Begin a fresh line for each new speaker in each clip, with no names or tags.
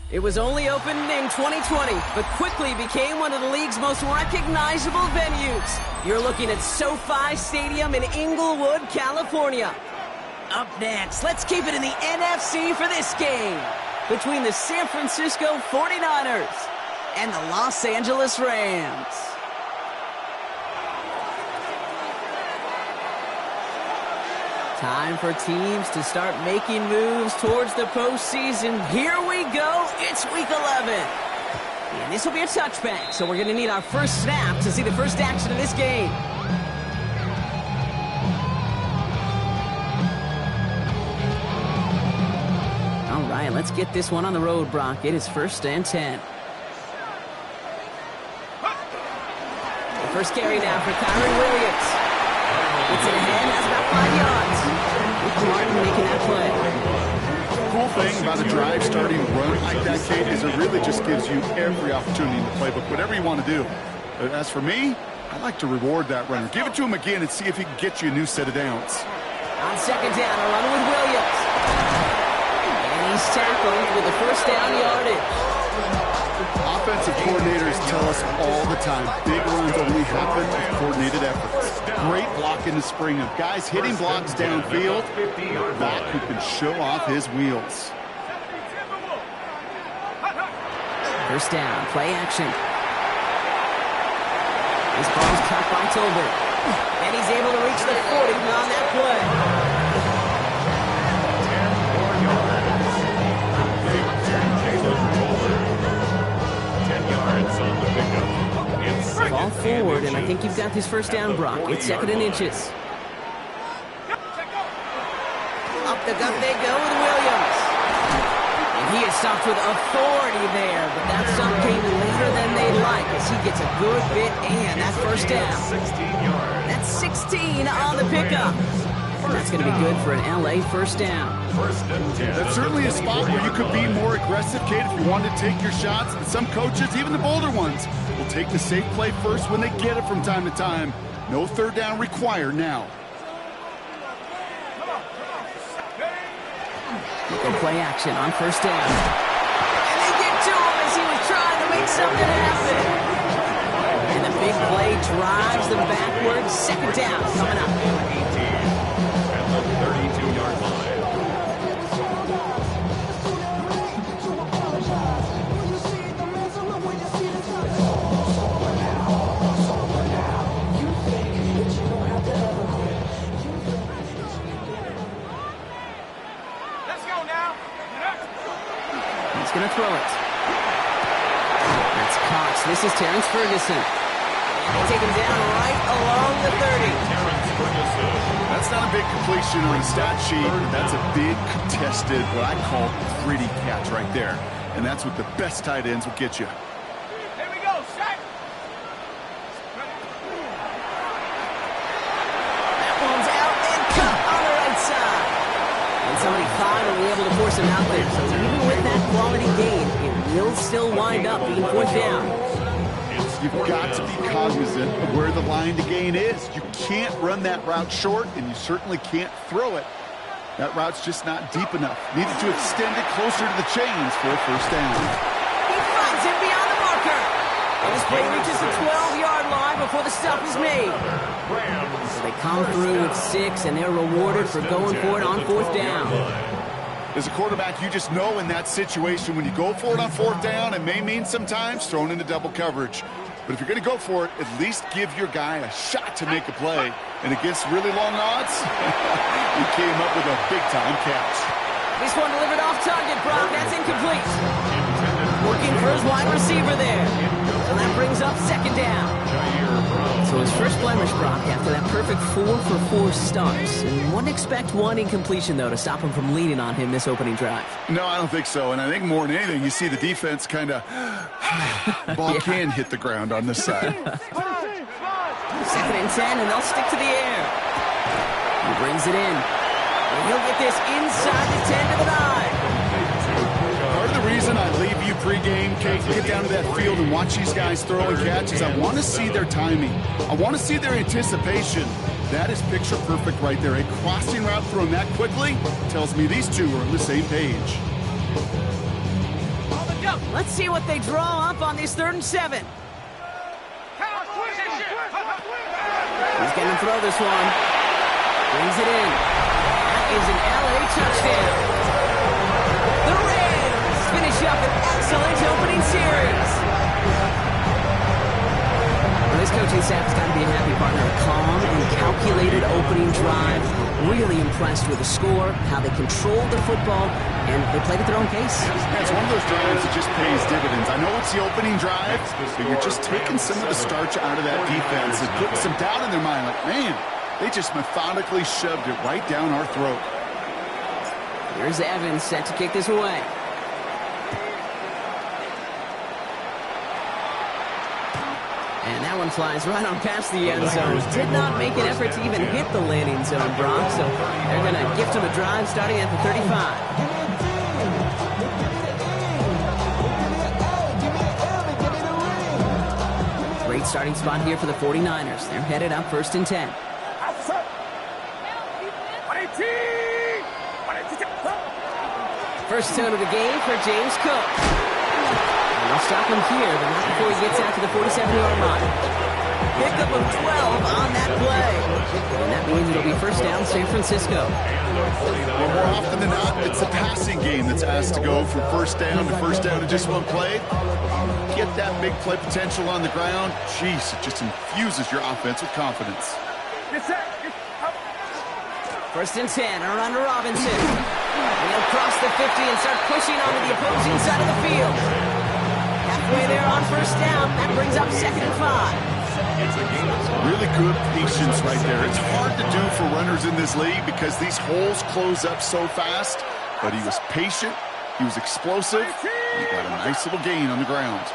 It was only opened in 2020, but quickly became one of the league's most recognizable venues. You're looking at SoFi Stadium in Inglewood, California. Up next, let's keep it in the NFC for this game between the San Francisco 49ers and the Los Angeles Rams. Time for teams to start making moves towards the postseason. Here we go. It's week 11. And this will be a touchback, so we're going to need our first snap to see the first action of this game. All right, let's get this one on the road, Brock. It is 1st and 10. The first carry now for Kyren Williams. It's in ahead, has about 5 yards. Martin making that play.
The cool thing about a drive starting to run like that, Kate, is it really just gives you every opportunity in the playbook, whatever you want to do. But as for me, I like to reward that runner. Give it to him again and see if he can get you a new set of downs.
On 2nd down, a run with Williams. And he's tackled with the first down yardage.
Offensive coordinators tell us all the time, big runs only happen with coordinated efforts. Great block in the spring of guys hitting blocks downfield, back who can show off his wheels.
First down, play action. This ball's cut by Tolbert. And he's able to reach the 40 on that play. Ball forward, and I think you've got this first down, Brock. It's 2nd and inches. Up the gut they go with Williams. And he is stopped with authority there, but that stop came later than they'd like as he gets a good bit and that first down. That's 16 on the pickup. And that's going to be good for an LA first down.
That's certainly a spot where you could be more aggressive, Kate, if you wanted to take your shots. And some coaches, even the bolder ones, will take the safe play first when they get it from time to time. No third down required now.
Good play action on first down. And they get to him as he was trying to make something happen. And the big play drives them backwards. 2nd down coming up.
32-yard line.
Let's go now.
He's going to throw it. That's Cox. This is Terrence Ferguson. And they take him down right along the 30.
That's not a big completion on a stat sheet, but that's a big contested, what I call gritty catch right there. And that's what the best tight ends will get you.
Here we go, set.
That one's out and cut on the right side. And somebody finally able to force him out there. So even with that quality gain, it will still wind up being 4th down.
You've got to be cognizant of where the line to gain is. You can't run that route short, and you certainly can't throw it. That route's just not deep enough. Needed to extend it closer to the chains for a first down.
He finds him beyond the marker. And his play reaches the 12-yard line before the stop is made. So they come through with 6, and they're rewarded for going for it on 4th down.
As a quarterback, you just know in that situation when you go for it on 4th down, it may mean sometimes thrown into double coverage. But if you're going to go for it, at least give your guy a shot to make a play. And against really long odds, he came up with a big-time catch.
This one delivered off target, Brock. That's incomplete. Looking for his wide receiver there. So that brings up 2nd down. So his first blemish, Brock, after that perfect 4-for-4 starts. And wouldn't expect one incompletion, though, to stop him from leaning on him this opening drive.
No, I don't think so. And I think more than anything, you see the defense kind of ball can hit the ground on this side.
2nd and 10, and they'll stick to the air. He brings it in. And he'll get this inside the 10 to the 9.
Part of the reason I leave you pregame, Kate, get down to that field and watch these guys throwing catches, I want to see their timing. I want to see their anticipation. That is picture perfect right there. A crossing route thrown that quickly tells me these two are on the same page.
On the go.
Let's see what they draw up on this 3rd and 7. He's going to throw this one. Brings it in. That is an LA touchdown. The Rams finish up an excellent opening series. Well, this coaching staff has got to be a happy partner. A calm and calculated opening drive. Really impressed with the score, how they controlled the football, and they played at their own pace.
Yeah, it's one of those drives that just pays dividends. I know it's the opening drive, but you're just taking some of the starch out of that defense and putting some doubt in their mind. Like, man, they just methodically shoved it right down our throat.
Here's Evans set to kick this away. And that one flies right on past the end zone. Did not make an effort to even hit the landing zone, Brock. So they're going to gift him a drive starting at the 35. Great starting spot here for the 49ers. They're headed up 1st and 10. First tone of the game for James Cook. They'll stop him here, but not before he gets out to the 47-yard line. Pickup of 12 on that play. And that means it'll be 1st down, San Francisco.
Well, more often than not, it's the passing game that's asked to go from 1st down to 1st down in just one play. Get that big play potential on the ground. Jeez, it just infuses your offense with confidence.
1st and 10, a run to Robinson. And he'll cross the 50 and start pushing onto the opposing side of the field. Halfway there on 1st down. That brings up 2nd and 5.
Really good patience right there. It's hard to do for runners in this league because these holes close up so fast. But he was patient. He was explosive. He got a nice little gain on the ground.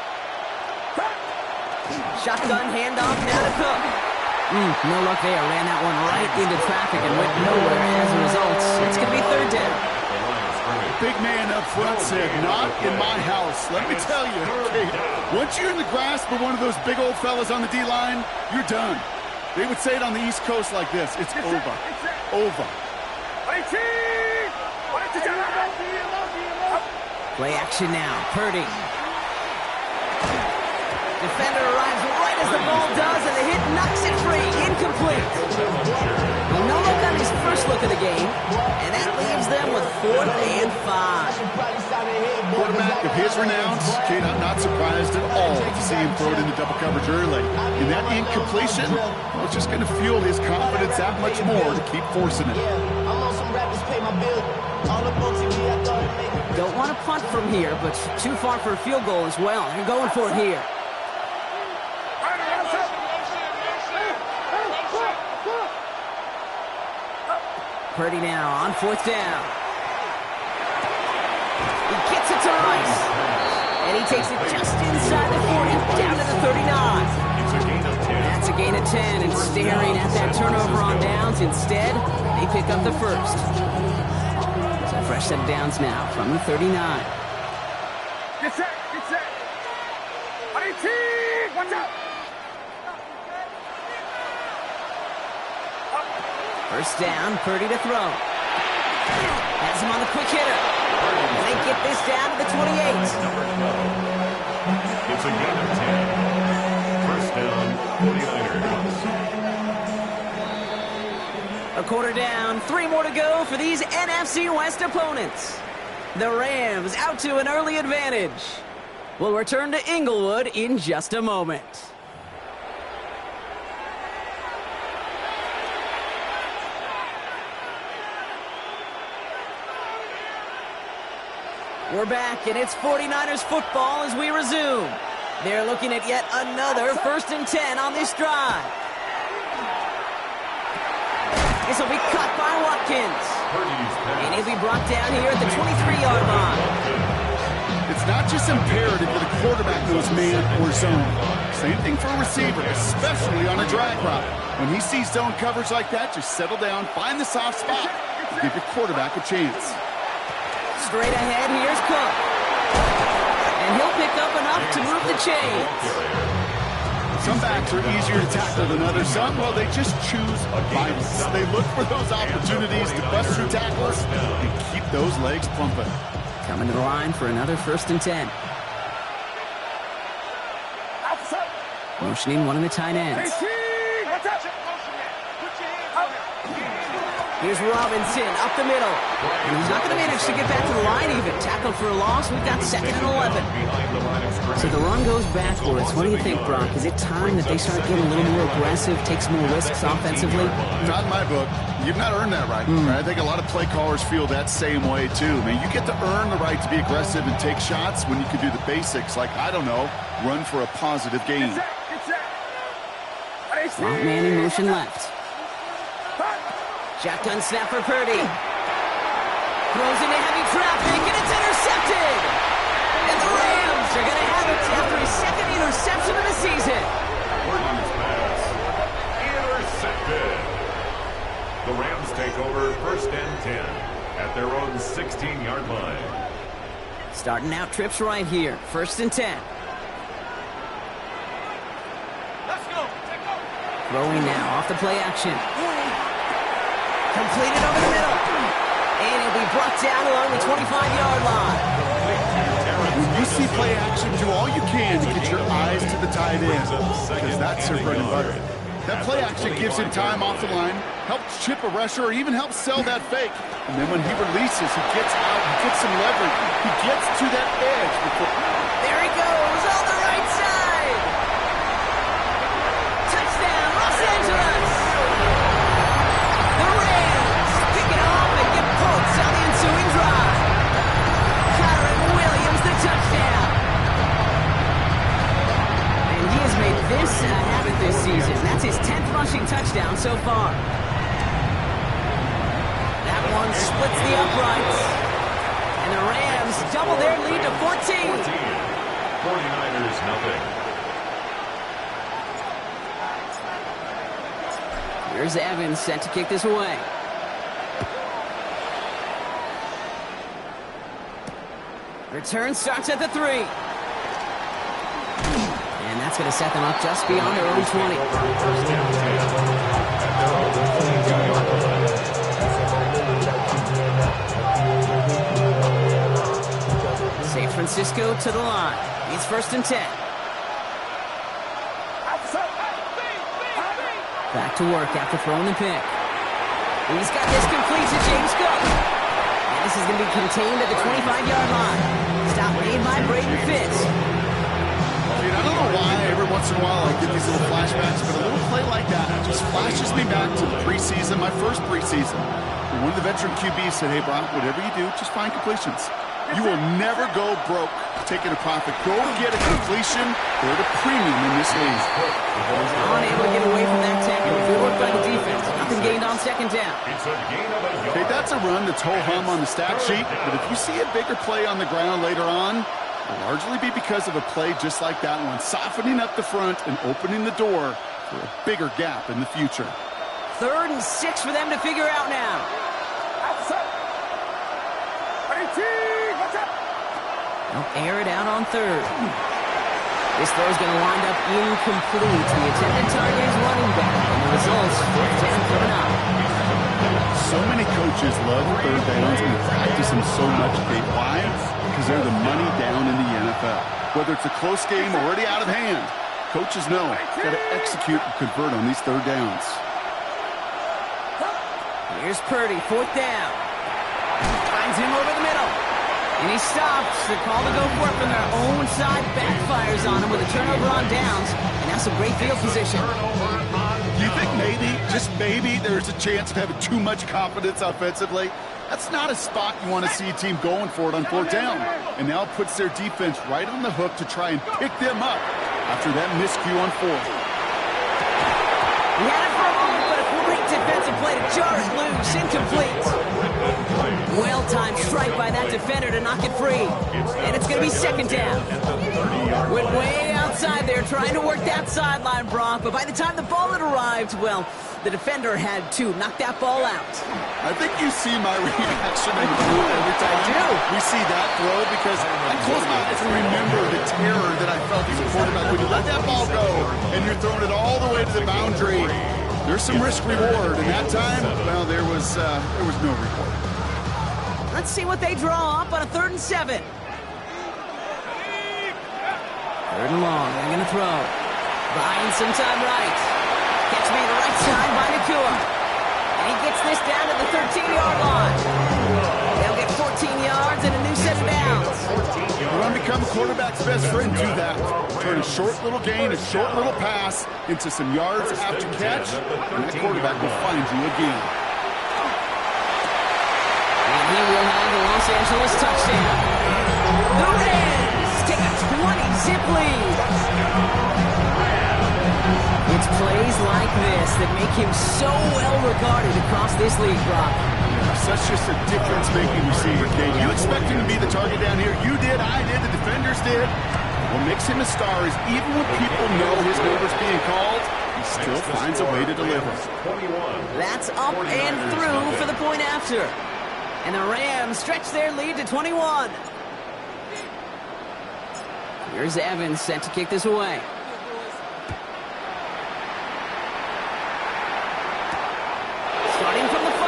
Shotgun handoff now to Cook. No luck there. Ran that one right into traffic and went nowhere as a result. It's going to be 3rd down.
Big man up front said, not in my house. Let me tell you, okay, once you're in the grasp of one of those big old fellas on the D-line, you're done. They would say it on the East Coast like this. It's over. Over.
Play action now. Purdy. Defender arrives right as the ball does, and the hit knocks it free. Incomplete. Well, no look on his first look of the game, and that leaves them with 4th and 5.
Quarterback of his renounce, okay, not surprised at all to see him throw it into double coverage early. And that incompletion, well, it's just going to fuel his confidence that much more to keep forcing it.
Don't want to punt from here, but too far for a field goal as well. They're going for it here. Purdy now on 4th down. He gets it to Rice. And he takes it just inside the 40, down to the 39. That's a gain of 10, and staring at that turnover on downs. Instead, they pick up the 1st. So a fresh set of downs now from the 39.
Get set, get set. Watch out.
1st down, Purdy to throw. Has him on the quick hitter. And they get this down to the 28.
It's a gain of 10. 1st down, 49ers.
A quarter down, 3 more to go for these NFC West opponents. The Rams out to an early advantage. We'll return to Inglewood in just a moment. We're back, and it's 49ers football as we resume. They're looking at yet another 1st and 10 on this drive. This will be cut by Watkins. And he'll be brought down here at the 23-yard line.
It's not just imperative that a quarterback knows man or zone. Same thing for a receiver, especially on a drag route. When he sees zone coverage like that, just settle down, find the soft spot, and give your quarterback a chance.
Straight ahead, here's Cook. And he'll pick up enough to move the chains.
Some backs are easier to tackle than others. Some, well, they just choose violence. They look for those opportunities to bust through tackles and keep those legs pumping.
Coming to the line for another 1st and 10. motioning one of the tight ends. Here's Robinson up the middle. And he's not going to manage to get back to the line even. Tackled for a loss. We've got 2nd and 11. So the run goes backwards. What do you think, Brock? Is it time that they start getting a little more aggressive, take some more risks offensively?
Not in my book. You've not earned that right. I think a lot of play callers feel that same way, too. I mean, you get to earn the right to be aggressive and take shots when you can do the basics, like, I don't know, run for a positive gain.
Front man in motion left. Shotgun snap for Purdy. Throws into heavy traffic, and it's intercepted! And the Rams are going to have it after his 2nd interception of the season.
Intercepted. The Rams take over 1st and 10 at their own 16-yard line.
Starting out trips right here. 1st and 10.
Let's go.
Throwing now off the play action. Completed over the middle. And he'll be brought down along the 25-yard line.
When you see play action, do all you can to get your eyes to the tight end, because that's their bread and butter. That play action gives him time off the line, helps chip a rusher, or even helps sell that fake. And then when he releases, he gets out, he gets some leverage. He gets to that edge before...
There he goes on the right side. Touchdown, Los Angeles. The Rams pick it off and get points on the ensuing drive. Kyren Williams, the touchdown. And he has made this a habit this season. That's his 10th rushing touchdown so far. That one splits the uprights. And the Rams double their lead to 14.
49ers nothing.
Here's Evans set to kick this away. Return starts at the 3. And that's going to set them up just beyond their own 20. San Francisco to the line. It's 1st and 10. Back to work after throwing the pick. He's got this complete to James Cook. And this is going to be contained at the 25-yard line. Stop made by Braden Fitz.
I don't know why every once in a while I get these little flashbacks, but a little play like that just flashes me back to the preseason, my first preseason. One of the veteran QBs said, hey, Brock, whatever you do, just find completions. You will never go broke taking a profit. Go get a completion. They're the premium in this league.
Unable to get away from that tackle. Good work by the defense. Nothing gained on 2nd down.
It's a gain of a yard.
Okay, that's a run that's ho-hum on the stat sheet, but if you see a bigger play on the ground later on, it'll largely be because of a play just like that one, softening up the front and opening the door for a bigger gap in the future.
3rd and 6 for them to figure out now. They'll air it out on 3rd. This throw is going to wind up incomplete. The intended target is running back, and the results 4th down coming up.
So many coaches love 3rd downs and practice them so much. Okay, why? Because they're the money down in the NFL. Whether it's a close game or already out of hand, coaches know got to execute and convert on these 3rd downs.
Here's Purdy, 4th down. Finds him over the middle. And he stops. The call to go for it from their own side backfires on him with a turnover on downs. And that's some great field position.
Do you think maybe, just maybe, there's a chance of having too much confidence offensively? That's not a spot you want to see a team going for it on 4th down. And now it puts their defense right on the hook to try and pick them up after that miscue on 4th.
He had it for a moment, but a great defensive play to jar it loose. Incomplete. Well-timed strike by that defender to knock it free. And it's going to be 2nd down. Went way outside there trying to work that sideline, Brock. But by the time the ball had arrived, well, the defender had to knock that ball out.
I think you see my reaction in the booth every time we see that throw, because I close my eyes and remember the terror that I felt as a quarterback when you let that ball go and you're throwing it all the way to the boundary. There's some risk reward, and that time, well, there was no reward.
Let's see what they draw up on a 3rd and 7. 3rd and long. They're going to throw. Buying some time right. Catch made right side by Nacua. And he gets this down to the 13-yard line. They'll get 14 yards and a new set of downs.
You want to become a quarterback's best friend, do that. Turn a short little gain, a short little pass into some yards after catch, and that quarterback will find you again.
And he will have the Los Angeles touchdown. The Rams take a 20-zip lead. It's plays like this that make him so well regarded across this league, Brock.
Such just a difference-making receiver, Kate. You expect him to be the target down here. You did, I did, the defenders did. What makes him a star is even when people know his number's being called, he still finds a way to deliver.
That's up and through for the point after. And the Rams stretch their lead to 21. Here's Evans set to kick this away. Starting from the 5.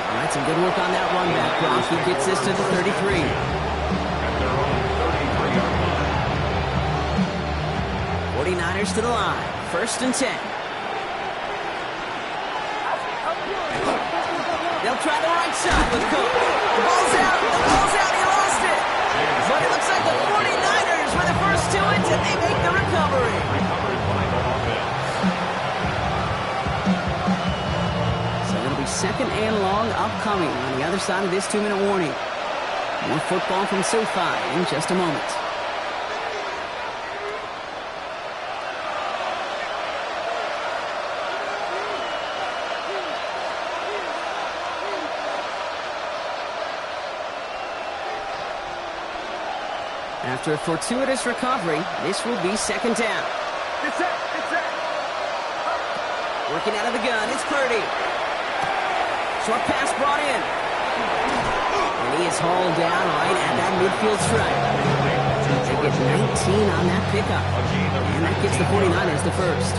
All right, some good work on that run back. Brock, he gets this to the 33.
At their own 33-yard line.
49ers to the line. 1st and 10. They'll try the right side with Cook. The ball's out. The ball's out. He lost it. But it looks like the 49ers were the first to it, and they make the recovery. So it'll be 2nd and long upcoming on the other side of this 2-minute warning. More football from SoFi in just a moment. After a fortuitous recovery, this will be 2nd down. Working out of the gun, it's Purdy. Short pass brought in. And he is hauled down right at that midfield stripe. They get 19 on that pickup. And that gets the 49ers the first.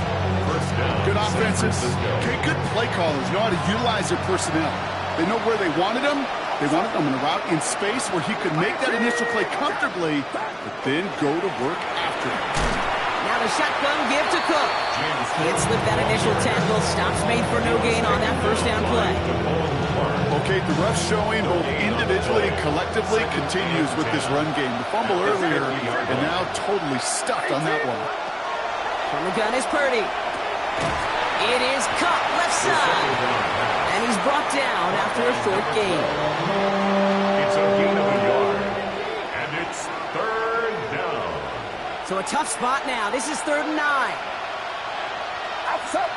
Good offenses. Okay, good play callers know how to utilize their personnel. They know where they wanted them. They wanted him in a route in space where he could make that initial play comfortably, but then go to work after it.
Now the shotgun give to Cook. Can't slip that initial tackle. Stops made for no gain on that 1st down play.
Okay, the rough showing both individually and collectively continues with this run game. The fumble earlier, and now totally stuck on that one.
From the gun is Purdy. It is Cup left side. And he's brought down after a short gain.
It's a gain of a yard. And it's 3rd down.
So a tough spot now. This is 3rd and 9.
Outside.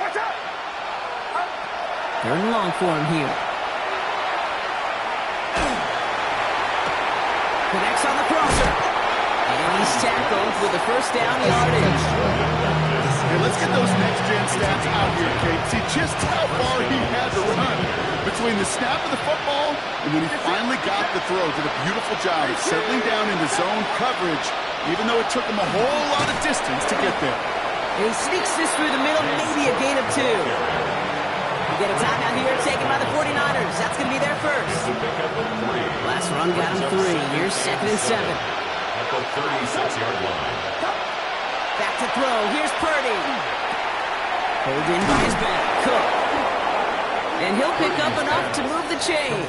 watch out.
3rd and long for him here. Connects on the crosser. And he's tackled with the 1st down yardage.
Hey, let's get those next-gen stats out here, Kate. See just how far he had to run between the snap of the football and when he finally got the throw. Did a beautiful job of settling down into zone coverage, even though it took him a whole lot of distance to get there.
And he sneaks this through the middle, maybe a gain of 2. We get a timeout here taken by the 49ers. That's going to be their first. Last run got him 3. Here's 2nd and 7.
At the 36-yard line.
Back to throw. Here's Purdy. Pulled in by his back. Cook. And he'll pick up enough to move the chains.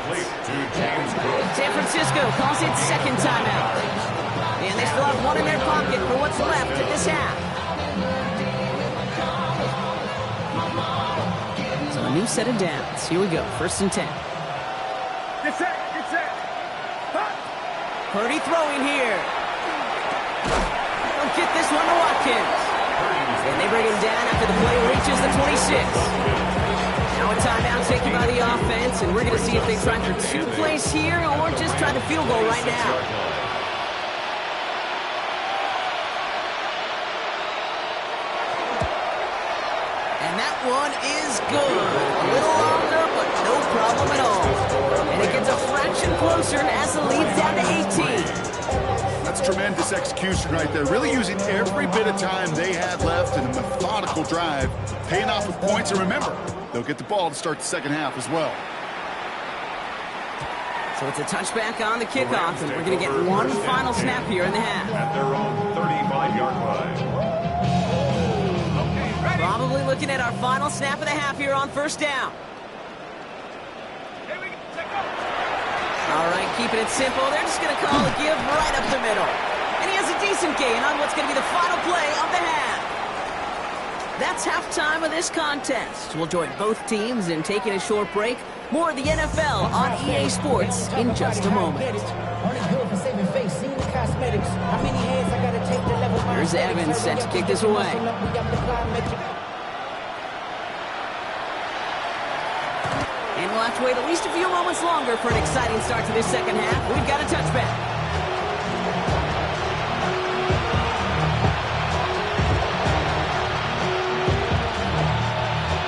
San Francisco calls it 2nd timeout. And they still have 1 in their pocket for what's left of this half. So a new set of downs. Here we go. 1st and 10.
Get set.
Purdy throwing here. Don't get this one to Watkins. And they bring him down after the play reaches the 26. Now a timeout taken by the offense, and we're going to see if they try for 2 plays here or just try to field goal right now. And that one is good. A little longer, but no problem at all. And it gets a fraction closer as the lead's down to 18.
That's tremendous execution right there. Really using every bit of time they had left in a methodical drive, paying off with points. And remember, they'll get the ball to start the 2nd half as well.
So it's a touchback on the kickoff, and we're going to get one final snap here in the half.
At their own 35-yard line.
Probably looking at our final snap of the half here on first down. All right, keeping it simple. They're just going to call a give right up the middle. And he has a decent gain on what's going to be the final play of the half. That's halftime of this contest. We'll join both teams in taking a short break. More of the NFL on EA Sports in just a moment. Here's Evans set to kick this away. And we'll have to wait at least a few moments longer for an exciting start to this second half. We've got a touchback.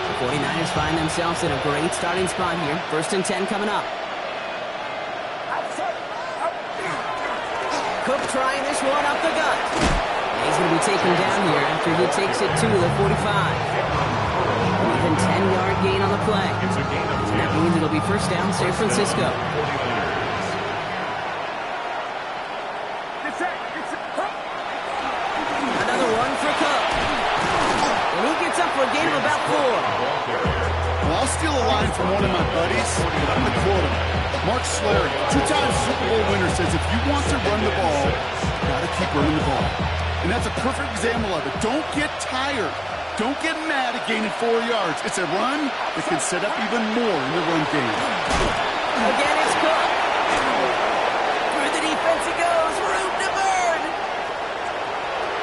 The 49ers find themselves in a great starting spot here. 1st and 10 coming up. Cook trying this one up the gut. And he's going to be taken down here after he takes it to the 45. Even 10-yard gain on the play. And that means it'll be first down, San Francisco. Another one for Cook. And he gets up for a gain of about 4.
Well, I'll steal a line from one of my buddies. I'm going to quote him. Mark Schlereth, 2-time Super Bowl winner, says if you want to run the ball, you got to keep running the ball. And that's a perfect example of it. Don't get tired. Don't get mad at gaining 4 yards. It's a run that can set up even more in the run game.
Again, it's Cook. Through the defense he goes. Room to burn.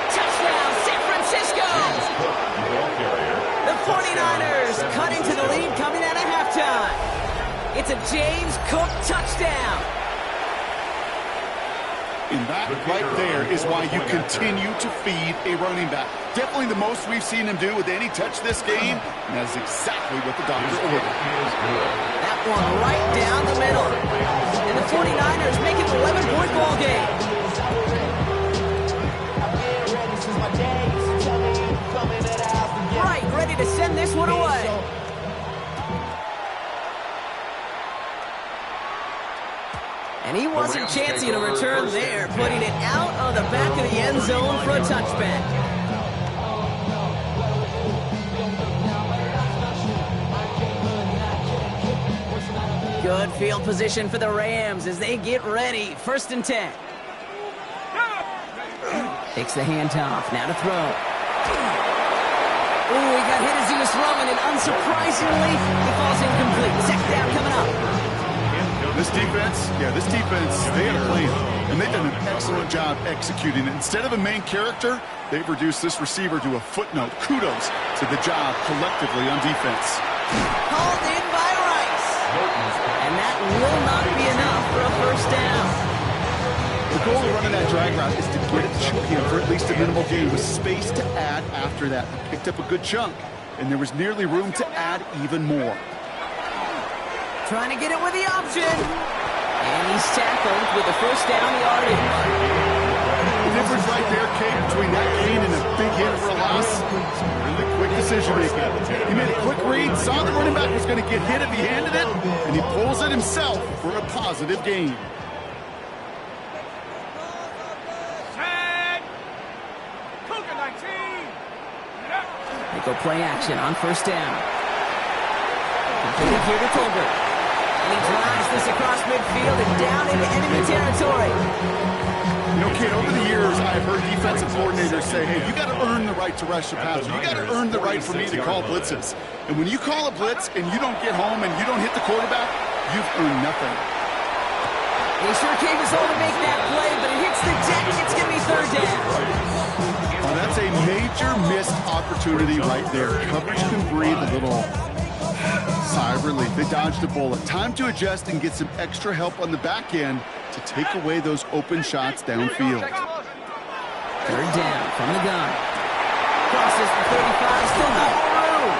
Touchdown, San Francisco. The 49ers cutting to the lead coming out of halftime. It's a James Cook touchdown.
And that right there is why you continue to feed a running back. Definitely the most we've seen him do with any touch this game, and that's exactly what the doctor ordered.
That one right down the middle. And the 49ers make it an 11-point ball game. Right, ready to send this one away. And he wasn't chancing a return there, putting it out of the back of the end zone for a touchback. Good field position for the Rams as they get ready. 1st and 10. Takes the handoff. Now to throw. Ooh, he got hit as he was throwing, and unsurprisingly, he falls incomplete. Second down coming up.
This defense, they had a plan, and they've done an excellent job executing it. Instead of a main character, they've reduced this receiver to a footnote. Kudos to the job collectively on defense.
Called in by Rice. And that will not be enough for a first down.
The goal of running that drag route is to get it to him for at least a minimal gain with space to add after that. He picked up a good chunk, and there was nearly room to add even more.
Trying to get it with the option. And he's tackled with the first down yardage.
The difference right there, Kate, between that gain and a big hit for a loss, really quick decision-making. He made a quick read, saw the running back was going to get hit if he handed it, and he pulls it himself for a positive gain.
They go play action on first down. Completed here to Tolbert. And he drives this across midfield and down into enemy territory.
You know, kid, over the years, I've heard defensive coordinators say, hey, you got to earn the right to rush the passer. You got to earn the right for me to call blitzes. And when you call a blitz and you don't get home and you don't hit the quarterback, you've earned nothing.
He sure came his all to make that play, but it hits the deck. It's going to be third down.
Well, that's a major missed opportunity right there. Coverage can breathe a little sigh of relief. They dodged a bullet. Time to adjust and get some extra help on the back end to take away those open shots downfield.
Third down from the gun. Crosses the 35, still got room.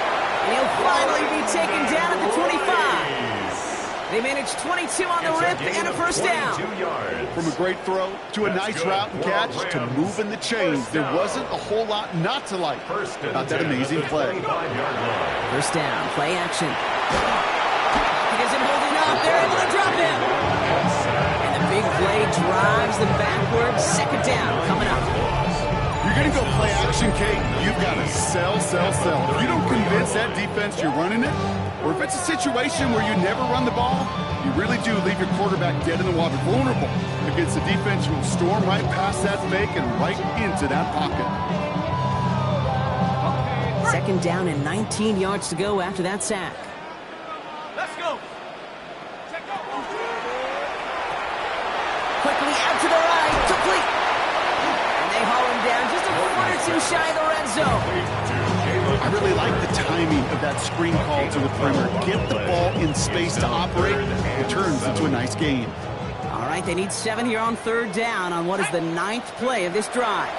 And he'll finally be taken down at the 25. They managed 22 on the rip and a first down.
From a great throw to a nice route and catch to moving the chains, there wasn't a whole lot not to like about that amazing play.
First down, play action. He isn't holding up. They're able to drop him. drives them backwards. Second down coming up.
You're going to go play action, Kate. You've got to sell, sell, sell. If you don't convince that defense you're running it, or if it's a situation where you never run the ball, you really do leave your quarterback dead in the water, vulnerable against a defense who will storm right past that fake and right into that pocket.
Second down and 19 yards to go after that sack.
Let's go.
Quickly out to the right, complete. And they haul him down just a foot or two shy of the red zone.
I really like the timing of that screen call to the perimeter. Get the ball in space to operate. It turns into a nice game.
All right, they need 7 here on third down on what is the 9th play of this drive.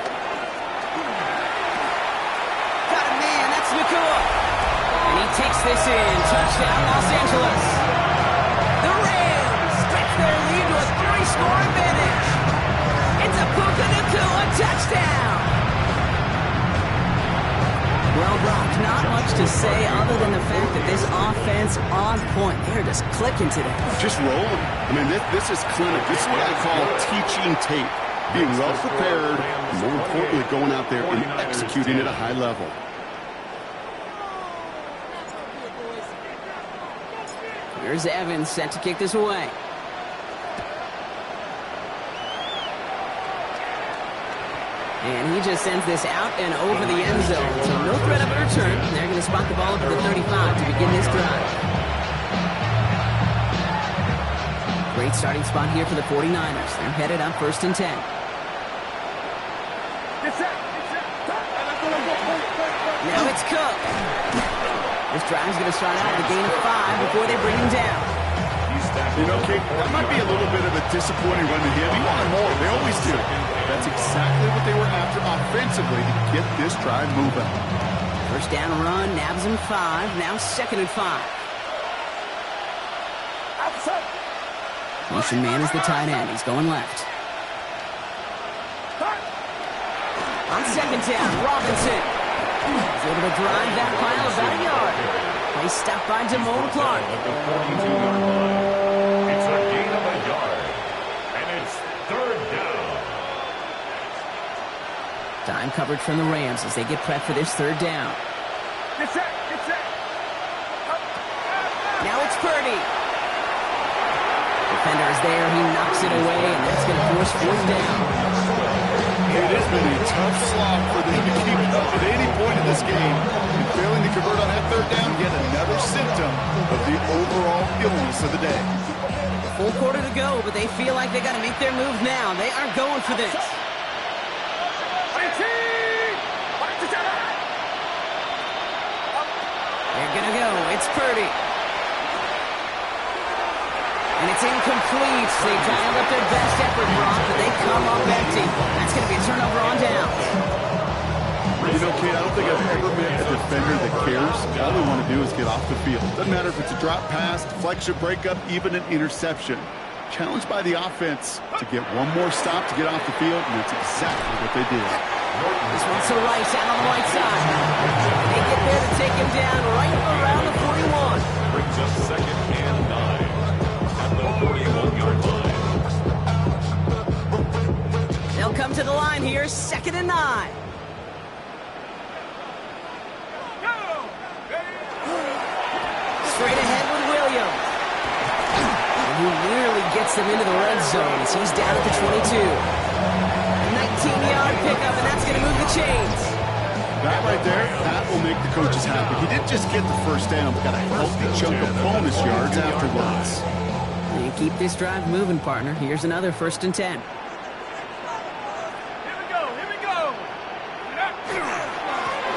Got a man, that's Nakua. And he takes this in. Touchdown, Los Angeles. The Rams stretch their lead to a 3-score advantage. It's a Puka Nakua touchdown. Well, Brock, not much to say other than the fact that this offense on point. They're just clicking today.
Just rolling. I mean, this is clinic. This is what I call teaching tape. Being well prepared, and more importantly, going out there and executing at a high level.
Here's Evans set to kick this away. And he just sends this out and over the end zone. So no threat of a return. They're going to spot the ball up at the 35 to begin this drive. Great starting spot here for the 49ers. They're headed up 1st and 10. Now it's Cook. This drive's going to start out with a gain of 5 before they bring him down.
You know, Kate, that might be a little bit of a disappointing run to him. He wanted more. They always do. That's exactly what they were after offensively to get this drive moving.
First down run, nabs him 5. Now 2nd and 5. Motion man is the tight end. He's going left. On 2nd down, Robinson. He's able to drive that pile about a yard. Play stopped by Damone Clark.
At the 42-yard line. It's a gain of a yard. And it's 3rd down.
Time coverage from the Rams as they get prepped for this 3rd down.
Get set.
Now it's Purdy. Defender is there. He knocks it away, and that's going to force 4th down.
It has been a tough slog for them to keep up at any point in this game. And failing to convert on that 3rd down, yet another symptom of the overall illness of the day.
Full quarter to go, but they feel like they got to make their move now. They aren't going for this. They're going to go. It's Purdy. And it's incomplete. They dialed up their best effort, Brock, but they come up empty. That's going to be a turnover on down.
You know, Kate, I don't think I've ever met a defender that cares. All they want to do is get off the field. Doesn't matter if it's a drop pass, deflection, breakup, even an interception. Challenged by the offense to get one more stop to get off the field, and that's exactly what they did.
This one's to Rice out on the right side. They get there to take him down right around the 41.
Brings us 2nd and 9. At the 41-yard line.
They'll come to the line here, 2nd and 9. Straight ahead with Williams. And he nearly gets them into the red zone as he's down at the 22. A 19-yard pickup, and that's going to move the chains.
That right there, that will make the coaches happy. He didn't just get the 1st down, but got a healthy chunk of bonus yards afterwards.
You keep this drive moving, partner. Here's another 1st and 10.
Here we go.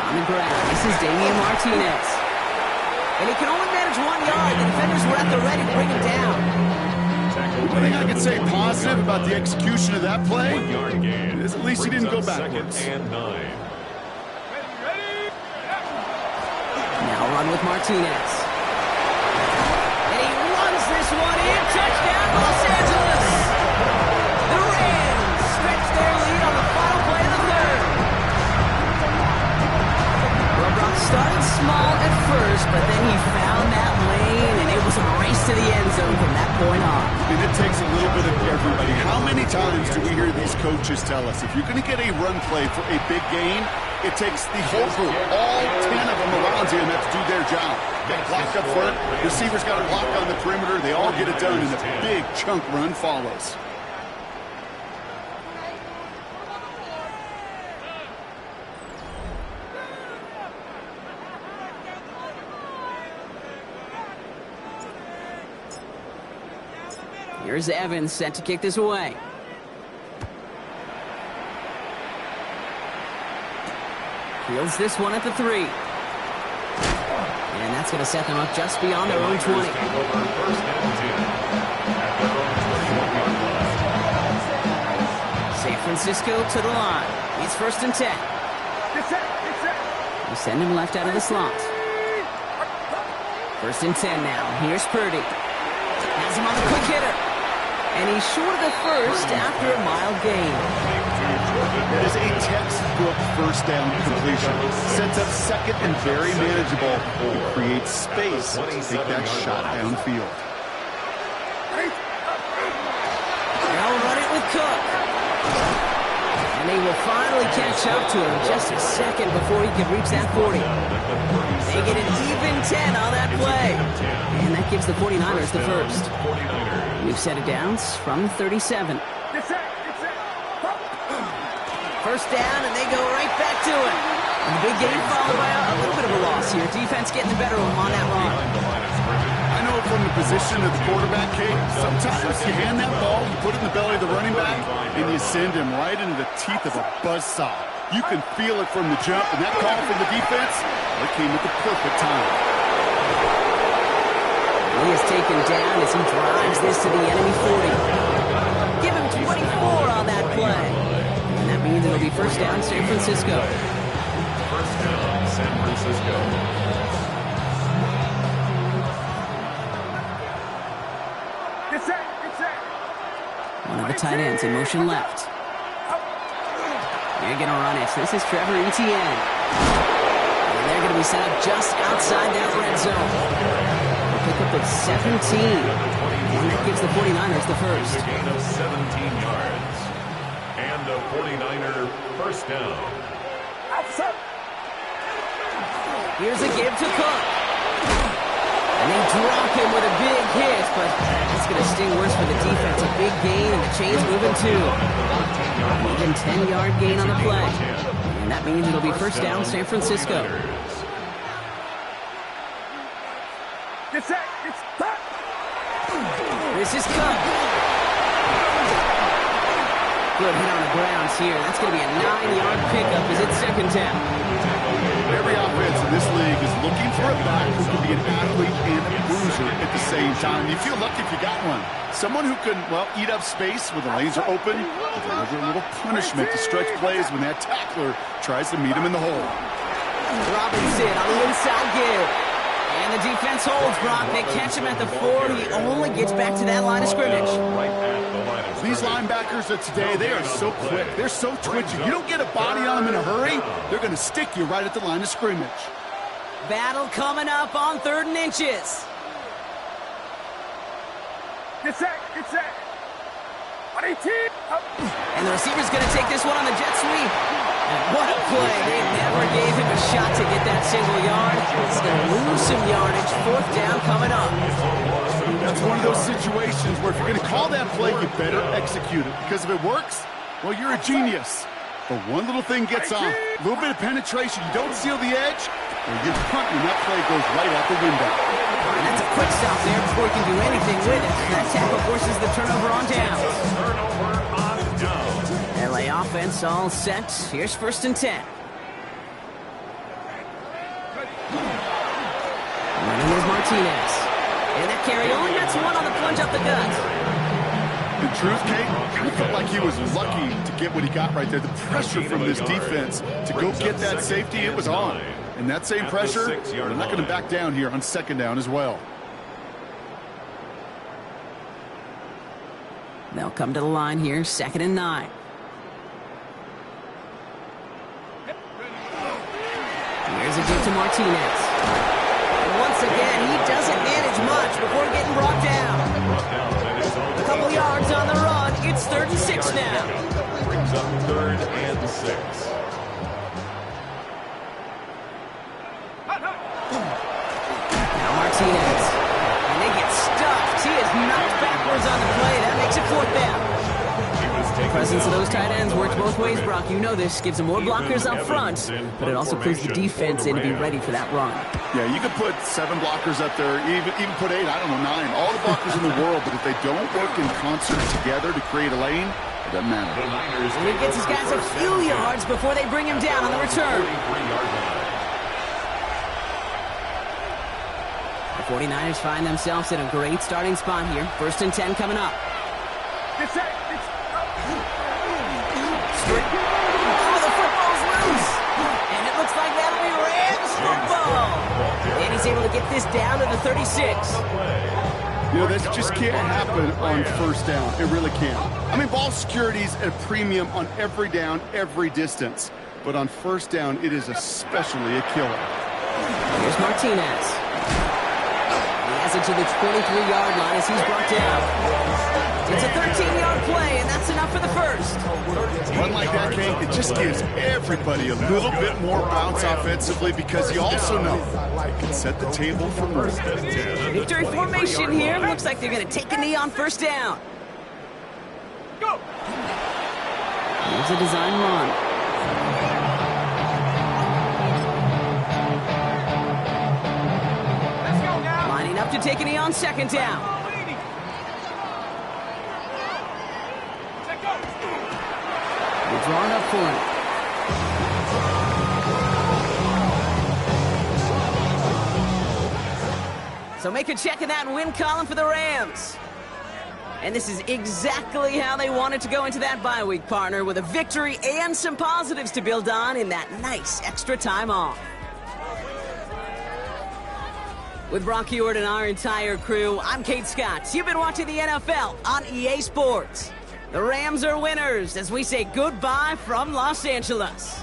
On the ground, this is Damian Martinez. And he can only manage 1 yard. The defenders were at the ready to bring him down.
One thing I can say positive about the execution of that play
1-yard gain.
is at least he didn't go
Brings us
backwards.
2nd and 9.
Now run with Martinez. And he runs this one in. Touchdown, Los Angeles. The Rams stretch their lead on the final play of the 3rd. Well, Brock started small at first, but then he found that lane gain, and it was a race to the end zone from that point on.
And it takes a little bit of everybody. How many times do we hear these coaches tell us, if you're going to get a run play for a big gain, it takes the whole group, all 10 of them around him have to do their job. Got blocked up front, receivers got a block on the perimeter, they all get it done, and a big chunk run follows.
Here's Evans set to kick this away. Fields this one at the 3. And that's going to set them up just beyond their own 20. San Francisco to the line. He's 1st and 10. We send him left out of the slot. 1st and 10 now. Here's Purdy. Has him on the quick hitter. And he's short of the first after a mild gain.
That is a textbook first down completion. Sets up second and very manageable. It creates space to take that shot downfield.
They'll run it with Cook. And they will finally catch up to him just a second before he can reach that 40. They get an even 10 on that play. And that gives the 49ers the first. We've set it down from 37. 1st down, and they go right back to it. And the big gain followed by a little bit of a loss here. Defense getting the better of them on that run.
I know from the position of the quarterback, Kate, sometimes you hand that ball, you put it in the belly of the running back, and you send him right into the teeth of a buzzsaw. You can feel it from the jump, and that call from the defense, it came at the perfect time.
He is taken down as he drives this to the enemy 40. Give him 24 on that play. And that means it'll be 1st down, San Francisco.
1st down, San Francisco.
One of the tight ends in motion left. They're going to run it. This is Trevor Etienne. And they're going to be set up just outside that red zone. Pick up at 17. And that gives the 49ers the first.
Gain of 17 yards. And a 49er 1st down.
Here's a give to Cook. And they drop him with a big hit, but it's going to sting worse for the defense. A big gain, and the chain's moving too. Even 10-yard gain on the play. And that means it'll be 1st down, San Francisco. This is Cook. Good hit on the grounds here. That's going to be a 9-yard pickup as it's 2nd down.
Every offense in this league is looking for a back who can be an athlete and a bruiser at the same time. You feel lucky if you got one. Someone who can, well, eat up space when the lanes are open, and deliver a little punishment to stretch plays when that tackler tries to meet him in the hole.
Robinson on the inside give. And the defense holds Brock. They catch him at the 4. He only gets back to that line of scrimmage.
These linebackers of today, they are so quick. They're so twitchy. You don't get a body on them in a hurry, they're going to stick you right at the line of scrimmage.
Battle coming up on 3rd and inches.
Get set.
And the receiver's going to take this one on the jet sweep. And what a play. They never gave him a shot to get that single yard. He's going to lose some yardage. 4th down coming up.
That's one of those situations where if you're going to call that play, you better execute it. Because if it works, well, you're a genius. But one little thing gets off. A little bit of penetration. You don't seal the edge, or you punt when that play goes right out the window.
And that's a quick stop there before he can do anything with it. That tackle forces the turnover on down. LA offense all set. Here's 1st and 10. Running is Martinez. And that carry only gets one on the plunge up the gut.
In truth, Kate, I felt like he was lucky to get what he got right there. The pressure from this defense to go get that safety, it was on. And that same pressure, they're not going to back down here on 2nd down as well.
They'll come to the line here, 2nd and 9. Here's a give to Martinez. And once again, he doesn't manage manage much before getting brought down. A couple yards on the run. It's 3rd and 6 now.
Brings up 3rd and 6.
Now Martinez. And they get stuffed. He is knocked backwards on the play. That makes it 4th down. The presence of those tight ends works both ways, Brock. You know this. Gives them more blockers up front, but it also puts the defense in to be ready for that run.
Yeah, you could put 7 blockers up there, even put 8, I don't know, 9. All the blockers in the world, but if they don't work in concert together to create a lane, it doesn't matter.
And he gets his guys a few yards before they bring him down on the return. The 49ers find themselves in a great starting spot here. 1st and 10 coming up. Oh, the football's loose. And it looks like that'll be Rams football. And he's able to get this down to the 36.
You know, that just can't happen on 1st down. It really can't. I mean, ball security's at a premium on every down, every distance. But on 1st down, it is especially a killer.
Here's Martinez. He has it to the 23-yard line as he's brought down. It's a 13-yard play, and that's enough for the 1st.
Run like that, Kate, it just gives everybody a little bit more bounce offensively because you also know it can set the table for more.
Victory formation here. Looks like they're going to take a knee on 1st down.
Go!
Here's a design run.
Let's go now!
Lining up to take a knee on 2nd down. They're drawing up for it. So make a check in that win column for the Rams. And this is exactly how they wanted to go into that bye week, partner, with a victory and some positives to build on in that nice extra time off. With Brock Huard and our entire crew, I'm Kate Scott. You've been watching the NFL on EA Sports. The Rams are winners as we say goodbye from Los Angeles.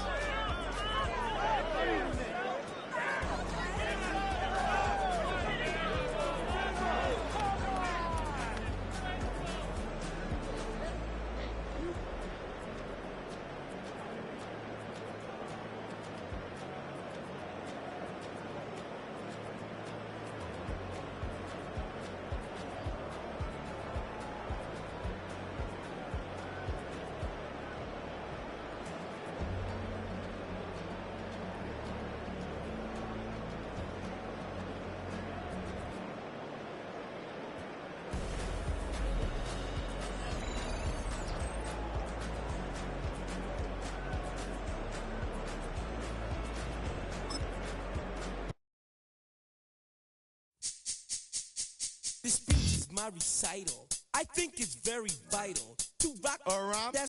This speech is my recital. I think it's very vital to rock around.